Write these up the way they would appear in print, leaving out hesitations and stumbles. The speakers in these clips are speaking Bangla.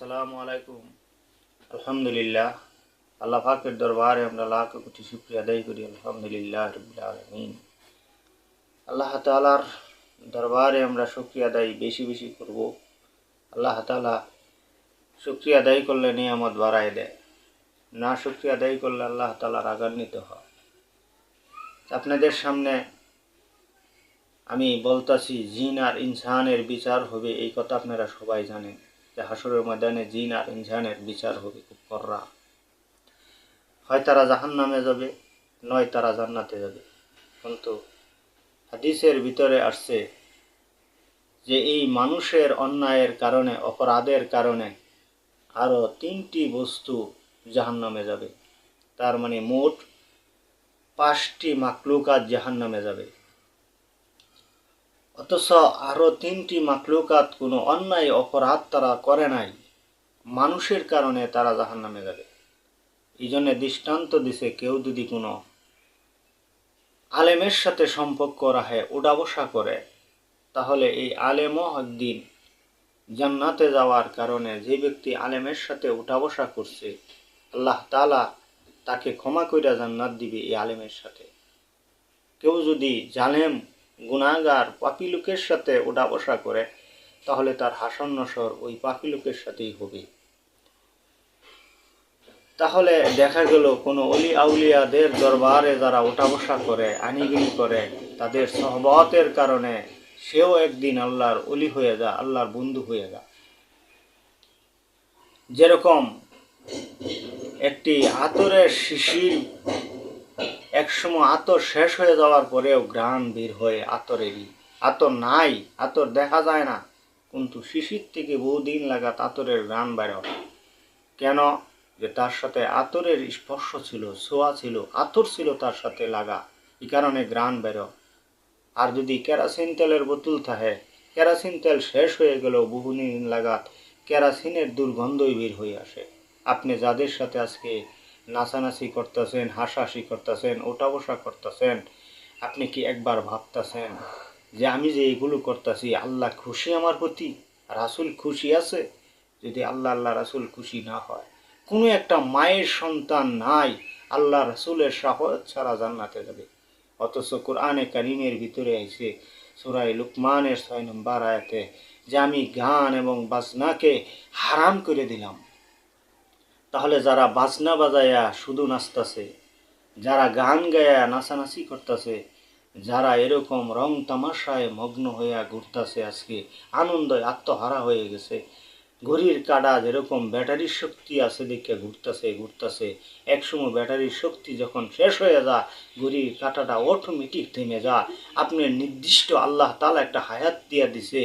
আসসালামু আলাইকুম। আলহামদুলিল্লাহ, আল্লাহ পাকের দরবারে আমরা লাখ কোটি শুকরিয়া আদায় করি। আলহামদুলিল্লাহ রাব্বিল আলামিন। আল্লাহ তাআলার দরবারে আমরা শুকরিয়া আদায় বেশি বেশি করব। আল্লাহ তাআলা শুকরিয়া আদায় করলে নিয়ামত বাড়ায় দেয়, না শুকরিয়া আদায় করলে আল্লাহ তাআলা রাগান্বিত হয়। আপনাদের সামনে আমি বলতাছি, জিন আর ইনসানের বিচার হবে, এই কথা আপনারা সবাই জানেন যে হাসরের ময়দানে জিন আর ইনসানের বিচার হবে খুব কড়া। হয় তারা জাহান্নামে যাবে, নয় তারা জান্নাতে যাবে। কিন্তু হাদিসের ভিতরে আসছে যে এই মানুষের অন্যায়ের কারণে, অপরাধের কারণে আরও 3টি বস্তু জাহান্নামে যাবে। তার মানে মোট 5টি মাখলুকাত জাহান্নামে যাবে। অথচ আরও 3টি মাখলুকাত কোনো অন্যায় অপরাধ তারা করে নাই, মানুষের কারণে তারা জাহান্নামে যাবে। এই জন্য দৃষ্টান্ত দিছে, কেউ যদি কোনো আলেমের সাথে সম্পর্ক রাখে, উঠা বসা করে, তাহলে এই আলেমও একদিন জান্নাতে যাওয়ার কারণে, যে ব্যক্তি আলেমের সাথে উঠা বসা করছে, আল্লাহ তাআলা তাকে ক্ষমা কইরা জান্নাত দিবে এই আলেমের সাথে। কেউ যদি জালেম, গুনাহগার, পাপী লোকের সাথে উঠা বসা করে, তাহলে তার হাসর নসর ওই পাপী লোকের সাথেই হবে। তাহলে দেখা গেল কোনো অলি আউলিয়াদের দরবারে যারা ওঠা বসা করে, আনিগিনি করে, তাদের সহবতের কারণে সেও একদিন আল্লাহর অলি হয়ে যা, আল্লাহর বন্ধু হয়ে যা। যেরকম একটি আতরের শিশির, একসময় আতর শেষ হয়ে যাওয়ার পরেও ঘ্রাণ বের হয়ে আতরেরই। আতর নাই, আতর দেখা যায় না, কিন্তু শিশির থেকে বহুদিন লাগাত আতরের ঘ্রাণ বের হয়। কেন? যে তার সাথে আতরের স্পর্শ ছিল, ছোঁয়া ছিল, আতর ছিল তার সাথে লাগা, এই কারণে ঘ্রাণ বেরো। আর যদি কেরাসিন তেলের বোতল থাকে, কেরাসিন তেল শেষ হয়ে গেল বহুদিন লাগাত কেরাসিনের দুর্গন্ধই বের হয়ে আসে। আপনি যাদের সাথে আজকে নাচানাচি করতেছেন, হাসাহাসি করতেছেন, ওঠা বসা করতেছেন, আপনি কি একবার ভাবতেছেন যে আমি যে এগুলো করতেছি, আল্লাহ খুশি আমার প্রতি, রাসূল খুশি আছে? যদি আল্লাহ রাসূল খুশি না হয়, কোনো একটা মায়ের সন্তান নাই আল্লাহ রাসূলের শাফাত ছাড়া জান্নাতে যাবে। অথচ কোরআনে কারীমের ভিতরে আছে সূরা লুকমানের 6 নম্বর আয়াতে যে আমি গান এবং বাজনাকে হারাম করে দিলাম। তাহলে যারা বাজনা বাজায়া শুধু নাচতেছে, যারা গান গায়া নাচানাচি করতেছে, যারা এরকম রং তামাশায় মগ্ন হইয়া ঘুরতেছে, আজকে আনন্দে আত্মহারা হয়ে গেছে। ঘড়ির কাঁটা যেরকম ব্যাটারির শক্তি আছে দেখে ঘুরতেছে, একসময় ব্যাটারির শক্তি যখন শেষ হয়ে যায়, ঘড়ির কাঁটাটা অটোমেটিক থেমে যায়। আপনি নির্দিষ্ট আল্লাহ তাআলা একটা হায়াত দিয়া দিছে,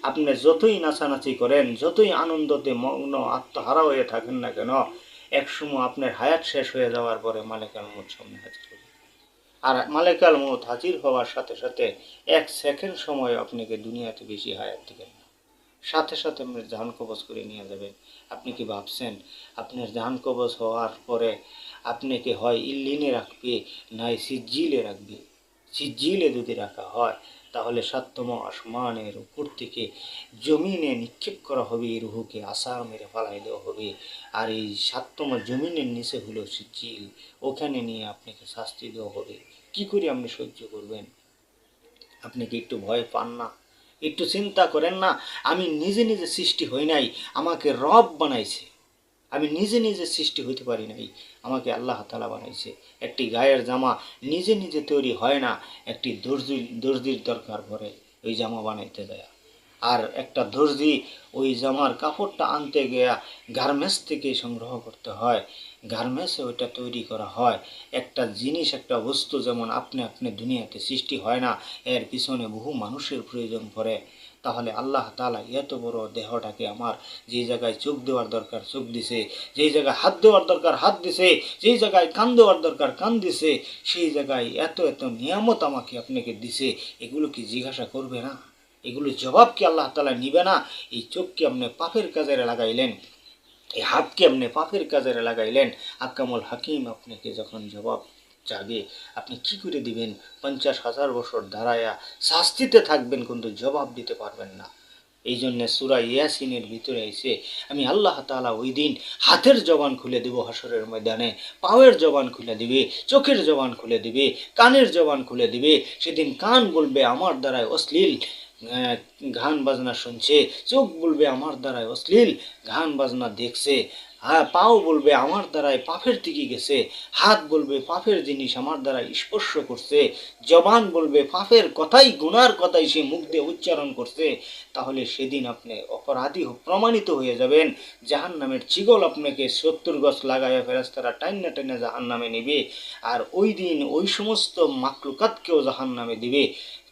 আপনি যতই নাচানাচি করেন, যতই আনন্দতে মগ্ন আত্মহারা হয়ে থাকেন না কেন, একসময় আপনার হায়াত শেষ হয়ে যাওয়ার পরে মালিকাল মউত সামনে হাজির হবে। আর মালিকাল মউত হাজির হওয়ার সাথে সাথে 1 সেকেন্ড সময় আপনাকে দুনিয়াতে বেশি হায়াত দিবেন না, সাথে সাথে আপনার জান কবজ করে নিয়ে যাবেন। আপনি কি ভাবছেন আপনার জান কবজ হওয়ার পরে আপনাকে হয় ইল্লিনে রাখবে, নয় সিজ্জিলে রাখবে? সিজ্জিলে যদি রাখা হয়, তাহলে 7তম আসমানের উপর থেকে জমিনে নিক্ষেপ করা হবে, এই রুহুকে আসা মেরে ফালাই দেওয়া হবে। আর এই 7তম জমিনের নিচে হলো সিজ্জিল, ওখানে নিয়ে আপনাকে শাস্তি দেওয়া হবে। কি করে আপনি সহ্য করবেন? আপনি কি একটু ভয় পান না? একটু চিন্তা করেন না, আমি নিজে নিজে সৃষ্টি হই নাই, আমাকে রব বানাইছে। আমি নিজে নিজে সৃষ্টি হইতে পারি নাই, আমাকে আল্লাহ তাআলা বানাইছে। একটি গায়ের জামা নিজে নিজে তৈরি হয় না, একটি দর্জির দরকার পড়ে ওই জামা বানাইতে যায়। আর একটা দর্জি ওই জামার কাপড়টা আনতে গিয়া গার্মেন্টস থেকে সংগ্রহ করতে হয়, গার্মেন্টসে ওইটা তৈরি করা হয়। একটা জিনিস, একটা বস্তু যেমন আপনি দুনিয়াতে সৃষ্টি হয় না, এর পিছনে বহু মানুষের প্রয়োজন পড়ে। তাহলে আল্লাহ তাআলা এত বড় দেহটাকে আমার যে জায়গায় চোখ দেওয়ার দরকার চোখ দিছে, যেই জায়গায় হাত দেওয়ার দরকার হাত দিছে, যেই জায়গায় কান দেওয়ার দরকার কান দিছে, সেই জায়গায় এত এত নিয়ামত আমাকে আপনাকে দিছে, এগুলো কি জিজ্ঞাসা করবে না? এগুলো জবাব কি আল্লাহ তাআলা নিবে না? এই চোখকে আপনি পাপের কাজে লাগাইলেন, এই হাতকে আপনি পাপের কাজে লাগাইলেন, আকামুল হাকিম আপনাকে যখন জবাব চাবে, আপনি কি করে দিবেন? 50,000 বছর দাঁড়ায়া শাস্তিতে থাকবেন, কিন্তু জবাব দিতে পারবেন না। এই জন্য সূরা ইয়াসিনের ভিতরে এসে আমি আল্লাহ তাআলা ওই দিন হাতের জবান খুলে দেব হাসরের ময়দানে, পায়ের জবান খুলে দিবে, চোখের জবান খুলে দিবে, কানের জবান খুলে দিবে। সেদিন কান বলবে আমার দ্বারায় অশ্লীল গান বাজনা শুনছে, চোখ বলবে আমার দ্বারায় অশ্লীল গান বাজনা দেখছে, পাও বলবে আমার দ্বারায় পাপের দিকে গেছে, হাত বলবে পাপের জিনিস আমার দ্বারা স্পর্শ করছে, জবান বলবে পাপের কথাই গুনার কথাই সে মুখ দিয়ে উচ্চারণ করছে। তাহলে সেদিন আপনি অপরাধী প্রমাণিত হয়ে যাবেন। জাহান্নামের চিগল আপনাকে 70 গজ লাগাইয়া ফেরেশতারা টাইনা টাইনা জাহান্নামে নেবে। আর ওই দিন ওই সমস্ত মাকলুকাতকেও জাহান্নামে দিবে।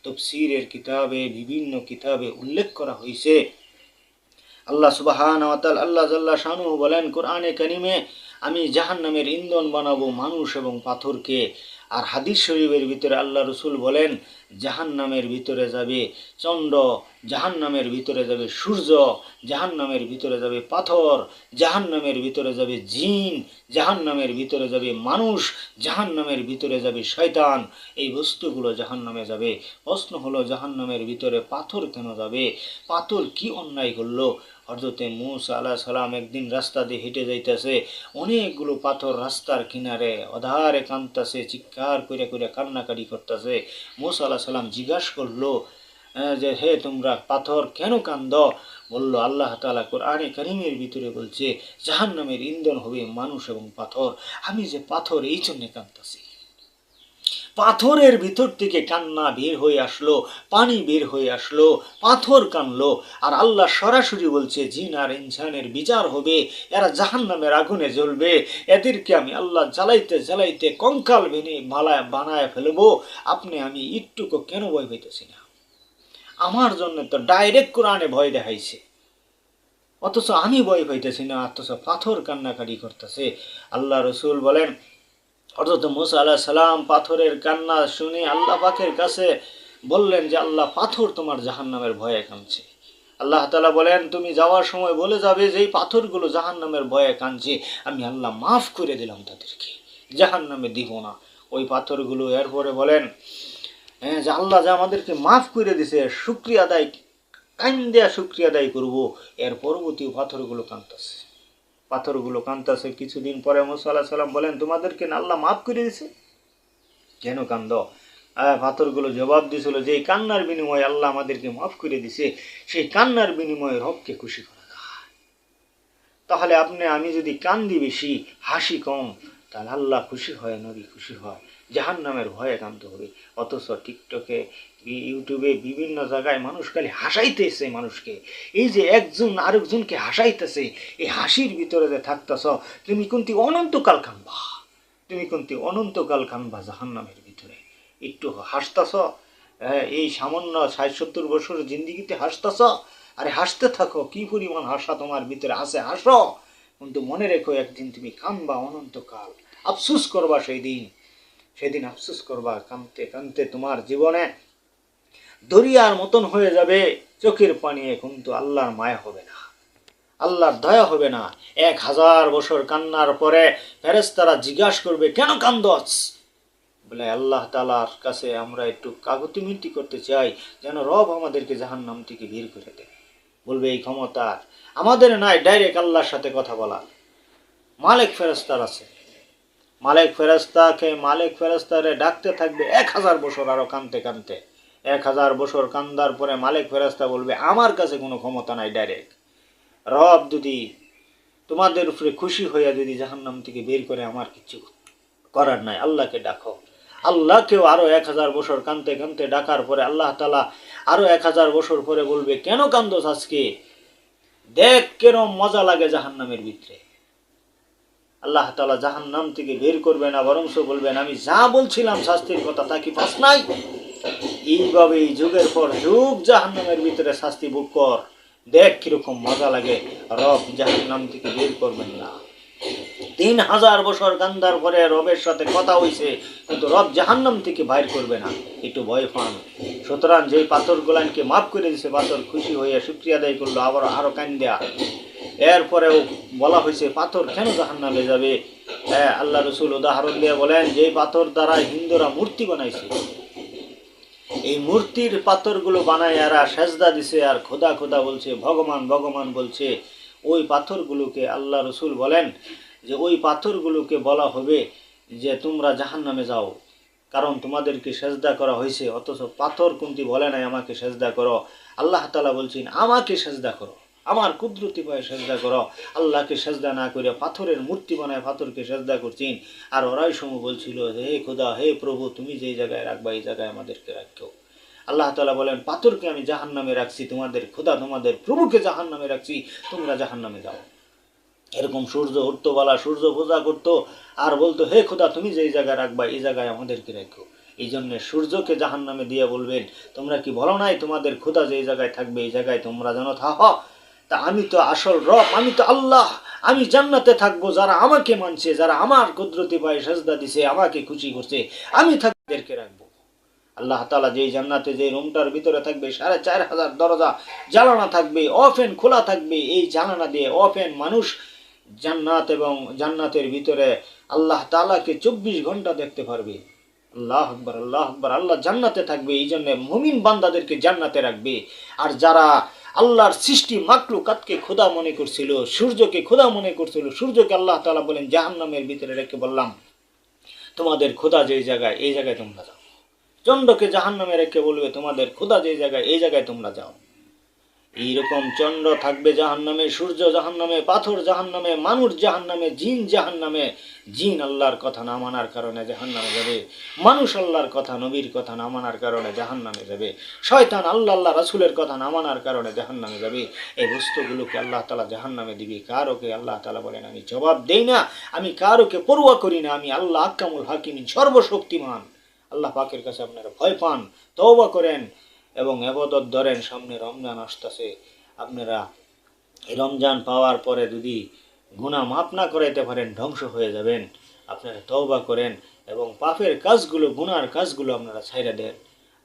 তাফসীরের কিতাবে বিভিন্ন কিতাবে উল্লেখ করা হয়েছে। আল্লাহ সুবহানাহু ওয়া তাআলা আল্লাহ জাল্লা শানুহু বলেন কোরআনে কারিমে, আমি জাহান্নামের ইন্ধন বানাবো মানুষ এবং পাথরকে। আর হাদিস শরীফের ভিতরে আল্লাহ রসুল বলেন জাহান্নামের ভিতরে যাবে চন্দ্র, জাহান্নামের ভিতরে যাবে সূর্য, জাহান্নামের ভিতরে যাবে পাথর, জাহান্নামের ভিতরে যাবে জিন, জাহান্নামের ভিতরে যাবে মানুষ, জাহান্নামের ভিতরে যাবে শয়তান। এই বস্তুগুলো জাহান্নামে যাবে। প্রশ্ন হলো জাহান্নামের ভিতরে পাথর কেন যাবে? পাথর কি অন্যায় করলো? হযরতে মূসা আলাইহিস সালাম একদিন রাস্তা দিয়ে হেঁটে যাইতেছে, অনেকগুলো পাথর রাস্তার কিনারে অধারে কাঁদতেছে, চিৎকার করে করে কান্নাকাটি করতেছে। মূসা আলাইহিস সালাম জিজ্ঞাসা করলো যে হে তোমরা পাথর কেন কান্দ? বলল আল্লাহ তাআলা কোরআনে কারীমের ভিতরে বলছে জাহান্নামের ইন্ধন হবে মানুষ এবং পাথর। আমি যে পাথর এই জন্য কাঁদতেছি। পাথরের ভিতর থেকে কান্না বের হয়ে আসলো, পানি বের হয়ে আসলো, পাথর কানলো। আর আল্লাহ সরাসরি বলছে জিন আর ইনসানের বিচার হবে, এরা জাহান্নামের আগুনে জ্বলবে, এদেরকে আমি আল্লাহ জ্বালাইতে জ্বালাইতে কঙ্কাল ভেঙে মালায় বানায় ফেলবো। আপনি আমি একটুকু কেন ভয় পাইতেছি না? আমার জন্য তো ডাইরেক্ট কোরআনে ভয় দেখাইছে, অথচ আমি ভয় পাইতেছি না, অথচ পাথর কান্নাকাটি করতেছে। আল্লাহ রসুল বলেন হযরত মূসা আলাইহিস সালাম পাথরের কান্না শুনে আল্লাহ পাকের কাছে বললেন যে আল্লাহ পাথর তোমার জাহান্নামের ভয়ে কাঁদছে। আল্লাহ তাআলা বলেন তুমি যাওয়ার সময় বলে যাবে যে এই পাথরগুলো জাহান্নামের ভয়ে কাঁদছে, আমি আল্লাহ মাফ করে দিলাম তাদেরকে, জাহান্নামে দিব না ওই পাথরগুলো। এরপরে বলেন যে আল্লাহ যে আমাদেরকে মাফ করে দিছে, শুকরিয়া আদায় কান্দা শুকরিয়া আদায় করবো। এর পরবর্তী পাথরগুলো কাঁদতেছে, পাথরগুলো কাঁদতেছে। কিছুদিন পরে মূসা আলাইহিস সালাম বলেন তোমাদেরকে না আল্লাহ মাফ করে দিয়েছে, কেন কান্দ? পাথরগুলো জবাব দিয়েছিল যে এই কান্নার বিনিময়ে আল্লাহ আমাদেরকে মাফ করে দিছে, সেই কান্নার বিনিময়ে রবকে খুশি করা যায়। তাহলে আপনি আমি যদি কান্দি বেশি হাসি কম, তাহলে আল্লাহ খুশি হয়, নবী খুশি হয়। জাহান্নামের ভয়ে কাঁদতে হবে। অথচ টিকটকে ইউটিউবে বিভিন্ন জায়গায় মানুষ খালি হাসাইতেছে মানুষকে। এই যে একজন আরেকজনকে হাসাইতেছে, এই হাসির ভিতরে যে থাকতেছ তুমি কিন্তু অনন্তকাল কাঁদবা, তুমি কিন্তু অনন্তকাল কাঁদবা জাহান্নামের ভিতরে। একটু হাসতেছ, এই সামান্য ৬০-৭০ বছর জিন্দিগিতে হাসতেছ, আরে হাসতে থাকো, কি পরিমাণ হাসা তোমার ভিতরে আছে হাসো, কিন্তু মনে রেখো একদিন তুমি কাঁদবা অনন্তকাল, আফসুস করবা সেই দিন, সেদিন আফসোস করবা, কাঁদতে কাঁদতে তোমার জীবনে দরিয়ার মতন হয়ে যাবে চোখের পানি, কিন্তু আল্লাহর মায়া হবে না, আল্লাহর দয়া হবে না। 1000 বছর কান্নার পরে ফেরেশতারা জিজ্ঞাসা করবে কেন কান্দছ? বলে আল্লাহ তাআলার কাছে আমরা একটু কাকুতি মিনতি করতে চাই যেন রব আমাদেরকে জাহান্নাম থেকে বের করে দেয়। বলবে এই ক্ষমতা আমাদের নাই, ডাইরেক্ট আল্লাহর সাথে কথা বলার। মালিক ফেরেশতার আছে, মালিক ফেরেশতারে ডাকতে থাকবে 1000 বছর আরো কানতে কানতে। 1000 বছর কান্দার পরে মালিক ফেরেশতা বলবে আমার কাছে কোনো ক্ষমতা নাই, ডাইরেক্ট রব যদি তোমাদের উপরে খুশি হইয়া যদি জাহান্নাম থেকে বের করে আমার কিছু করার নাই, আল্লাহকে ডাকো। আল্লাহকেও আরো 1000 বছর কানতে কানতে ডাকার পরে আল্লাহ তাআলা আরো 1000 বছর পরে বলবে কেন কান্দোস আজকে, দেখ কেরম মজা লাগে জাহান্নামের ভিতরে। আল্লাহ তাআলা জাহান্নাম থেকে বের করবে না, বরংস বলবেন আমি যা বলছিলাম শাস্তির কথা তা কি পাস নাই? এইভাবেই যুগের পর যুগ জাহান্নামের ভিতরে শাস্তি ভোগ কর, দেখ কিরকম মজা লাগে। রব জাহান্নাম থেকে বের করবেন না। 3000 বছর কান্দার পরে রবের সাথে কথা হইছে, কিন্তু রব জাহান্নাম থেকে বাইর করবে না, একটু ভয় পান। সুতরাং যেই পাথরগুলানকে মাফ করে দিছে, পাথর খুশি হইয়া শুকরিয়া আদায় করলো, আবার আরো কান্দা। এরপরেও বলা হয়েছে পাথর কেন জাহান্নামে যাবে? আল্লাহ রসুল উদাহরণ দিয়ে বলেন যে পাথর দ্বারা হিন্দুরা মূর্তি বানাইছে, এই মূর্তির পাথরগুলো বানায় এরা সেজদা দিছে আর খোদা খোদা বলছে, ভগবান ভগবান বলছে। ওই পাথরগুলোকে আল্লাহ রসুল বলেন যে ওই পাথরগুলোকে বলা হবে যে তোমরা জাহান্নামে যাও, কারণ তোমাদেরকে সেজদা করা হয়েছে। অথচ পাথর কোনটি বলে নাই আমাকে সেজদা করো। আল্লাহ তাআলা বলছেন আমাকে সেজদা করো, আমার কুদরতি পায়ে সেজদা করো। আল্লাহকে সেজদা না করে পাথরের মূর্তি বানায় পাথরকে সেজদা করছেন। আর ওরাই সময় বলছিল, হে খোদা, হে প্রভু, তুমি যেই জায়গায় রাখবা এই জায়গায় আমাদেরকে রাখো। আল্লাহ তাআলা বলেন পাথরকে আমি জাহান্নামে রাখছি, তোমাদের খোদা তোমাদের প্রভুকে জাহান্নামে রাখছি, তোমরা জাহান্নামে যাও। এরকম সূর্য উঠতো বলা, সূর্য পূজা করতো আর বলতো হে খোদা তুমি যেই জায়গায় রাখবা এই জায়গায় আমাদেরকে রাখো। এই জন্য সূর্যকে জাহান্নামে দিয়ে বলবেন তোমরা কি বলো নাই তোমাদের খোদা যেই জায়গায় থাকবে এই জায়গায় তোমরা যেন থাকো। তা আমি তো আসল রব, আমি তো আল্লাহ, আমি জান্নাতে থাকবো। যারা আমাকে মানছে, যারা আমার কুদরতি পায়ে সেজদা দিছে, আমাকে খুশি করছে, আমি তাদেরকে রাখবো। আল্লাহ তাআলা যেই জান্নাতে যে রুমটার ভিতরে থাকবে 4500 দরজা জানালা থাকবে, অফেন খোলা থাকবে। এই জানালা দিয়ে অফেন মানুষ জান্নাত এবং জান্নাতের ভিতরে আল্লাহ তাআলাকে 24 ঘন্টা দেখতে পারবে। আল্লাহ আকবার, আল্লাহ আকবার। আল্লাহ জান্নাতে থাকবে, এই জন্য মুমিন বান্দাদেরকে জান্নাতে রাখবে। আর যারা আল্লাহর সৃষ্টি মাখলুকাতকে খোদা মনে করছিল, সূর্যকে খোদা মনে করছিল, সূর্যকে আল্লাহ তাআলা বলেন জাহান্নামের ভিতরে রেখে বললাম তোমাদের খোদা যেই জায়গায় এই জায়গায় তোমরা যাও। চন্দ্রকে জাহান্নামে রেখে বলবে তোমাদের খোদা যেই জায়গায় এই জায়গায় তোমরা যাও। এইরকম চন্দ্র থাকবে জাহান্নামে, সূর্য জাহান্নামে, পাথর জাহান্নামে, মানুষ জাহান্নামে, জিন জাহান্নামে। জিন আল্লাহর কথা না মানার কারণে জাহান্নামে যাবে, মানুষ আল্লাহর কথা নবীর কথা না মানার কারণে জাহান্নামে যাবে, শয়তান আল্লাহ রাসূলের কথা না মানার কারণে জাহান্নামে যাবে। এই বস্তুগুলোকে আল্লাহ তাআলা জাহান্নামে দিবে। কারোকে আল্লাহ তাআলা বলেন আমি জবাব দেই না, আমি কারোকে পরোয়া করি না, আমি আল্লাহ আহকামুল হাকিমিন, সর্বশক্তিমান। আল্লাহ পাকের কাছে আপনারা ভয় পান, তওবা করেন এবং ইবাদত ধরেন। সামনে রমজান আসতেছে, আপনারা এই রমজান পাওয়ার পরে যদি গুনাহ মাফ না করাইতে পারেন ধ্বংস হয়ে যাবেন। আপনারা তওবা করেন এবং পাপের কাজগুলো, গুনার কাজগুলো আপনারা ছাইড়া দেন।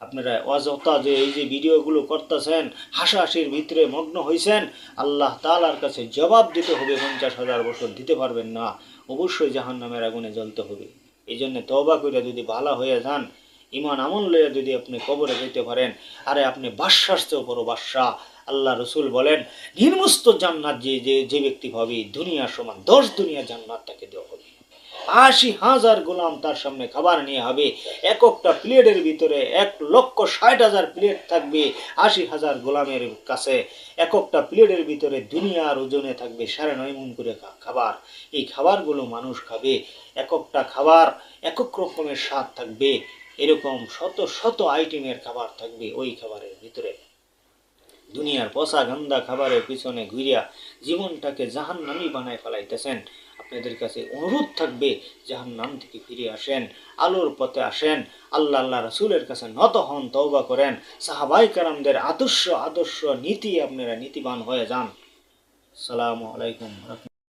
আপনারা অযথা যে এই যে ভিডিওগুলো করতেছেন, হাসাহাসির ভিতরে মগ্ন হয়েছেন, আল্লাহ তাআলার কাছে জবাব দিতে হবে। 50,000 বছর দিতে পারবেন না, অবশ্যই জাহান্নামের আগুনে জ্বলতে হবে। এই জন্য তওবা করে যদি ভালো হয়ে যান, ইমান আমল লইয়া যদি আপনি কবরে যেতে পারেন, আরে আপনি বাদশার চেয়েও বড় বাদশা। আল্লাহ রসুল বলেন নির্মস্ত জান্নাত যে ব্যক্তি পাবে দুনিয়ার সমান 10 দুনিয়া জান্নাত তাকে দেওয়া হবে। 80,000 গোলাম তার সামনে খাবার নিয়ে হবে। এক একটা প্লেটের ভিতরে 1,60,000 প্লেট থাকবে। 80,000 গোলামের কাছে এক একটা প্লেটের ভিতরে দুনিয়ার ওজনে থাকবে 9.5 মণ করে খাবার। এই খাবারগুলো মানুষ খাবে। এক একটা খাবার এক এক রকমের স্বাদ থাকবে। এরকম শত শত আইটেমের খাবার থাকবে ওই খাবারের ভিতরে। দুনিয়ার পচা গন্ধা খাবারের পিছনে ঘুরিয়া জীবনটাকে জাহান্নামী বানায় ফেলাইতেছেন। আপনাদের কাছে অনুরোধ থাকবে জাহান্নাম থেকে ফিরে আসেন, আলোর পথে আসেন, আল্লাহ রাসূলের কাছে নত হন, তওবা করেন, সাহাবায়ে কেরামদের আদর্শ নীতি আপনারা নীতিবান হয়ে যান। আসসালামু আলাইকুম।